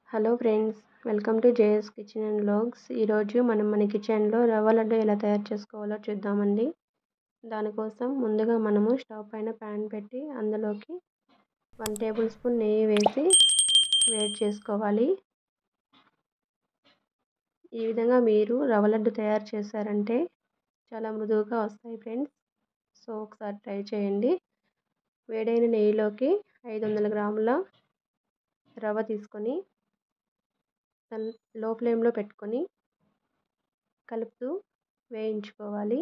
Hello friends, welcome to JS kitchen and vlogs. ఈరోజు మనం మన కిచెన్లో రవ్వ లడ్డు ఎలా తయారు చేసుకోవాలో చూద్దామండి. దానికోసం ముందుగా మనము స్టవ్ పైన ప్యాన్ పెట్టి అందులోకి 1 టేబుల్ స్పూన్ నెయ్యి వేసి వేడి చేసుకోవాలి. ఈ విధంగా మీరు రవ్వ లడ్డు తయారు చేశారంటే చాలా మృదువుగా వస్తాయి ఫ్రెండ్స్. సో ఒకసారి ట్రై చేయండి. వేడైన నెయ్యిలోకి 500 గ్రాముల రవ్వ తీసుకొని లో ఫ్లేమ్లో పెట్టుకొని కలుపుతూ వేయించుకోవాలి.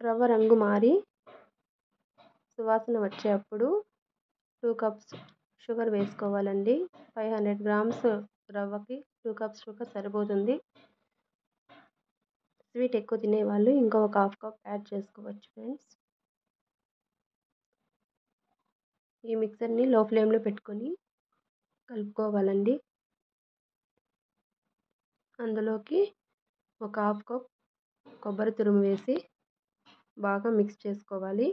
రవ్వ రంగు మారి సువాసన వచ్చేటప్పుడు 2 కప్స్ షుగర్ వేసుకోవాలండి. 500 గ్రామ్స్ రవ్వకి 2 కప్స్ షుగర్ సరిపోతుంది. స్వీట్ ఎక్కువ తినేవాళ్ళు ఇంకా ఒక హాఫ్ కప్ యాడ్ చేసుకోవచ్చు ఫ్రెండ్స్. ఈ మిక్సర్ని లో ఫ్లేమ్లో పెట్టుకొని కలుపుకోవాలండి. అందులోకి ఒక హాఫ్ కప్ కొబ్బరి తురుము వేసి బాగా మిక్స్ చేసుకోవాలి.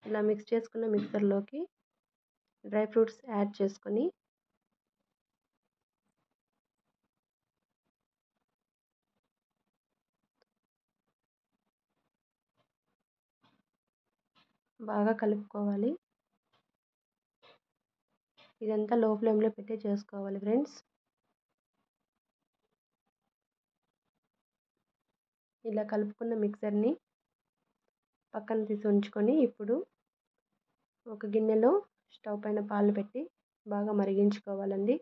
ఇలా మిక్స్ చేసుకున్న మిక్సర్లోకి డ్రై ఫ్రూట్స్ యాడ్ చేసుకొని బాగా కలుపుకోవాలి. ఇదంతా లో ఫ్లేమ్లో పెట్టి చేసుకోవాలి ఫ్రెండ్స్. ఇలా కలుపుకున్న మిక్సర్ని పక్కన తీసి ఉంచుకొని ఇప్పుడు ఒక గిన్నెలో స్టవ్ పైన పాలు పెట్టి బాగా మరిగించుకోవాలండి.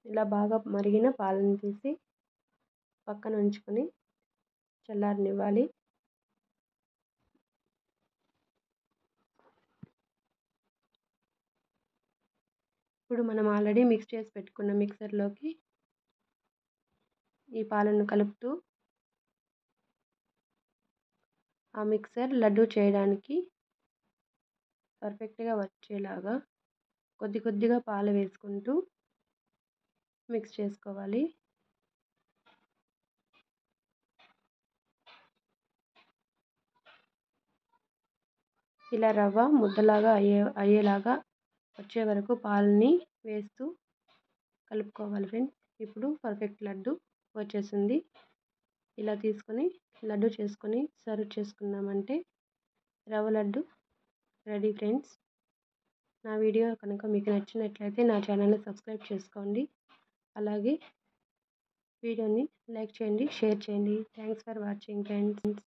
ఇలా బాగా మరిగిన పాలను తీసి పక్కన ఉంచుకొని చల్లారనివ్వాలి. ఇప్పుడు మనం ఆల్రెడీ మిక్స్ చేసి పెట్టుకున్న మిక్సర్లోకి ఈ పాలను కలుపుతూ ఆ మిక్సర్ లడ్డు చేయడానికి పర్ఫెక్ట్గా వచ్చేలాగా కొద్ది కొద్దిగా పాలు వేసుకుంటూ మిక్స్ చేసుకోవాలి. ఇలా రవ్వ ముద్దలాగా అయ్యేలాగా వచ్చే వరకు పాలని వేస్తూ కలుపుకోవాలి ఫ్రెండ్స్. ఇప్పుడు పర్ఫెక్ట్ లడ్డు వచ్చేసింది. ఇలా తీసుకొని లడ్డు చేసుకొని సర్వ్ చేసుకున్నామంటే రవ్వ లడ్డు రెడీ ఫ్రెండ్స్. నా వీడియో కనుక మీకు నచ్చినట్లయితే నా ఛానల్ని సబ్స్క్రైబ్ చేసుకోండి. అలాగే వీడియోని లైక్ చేయండి, షేర్ చేయండి. Thanks for watching friends.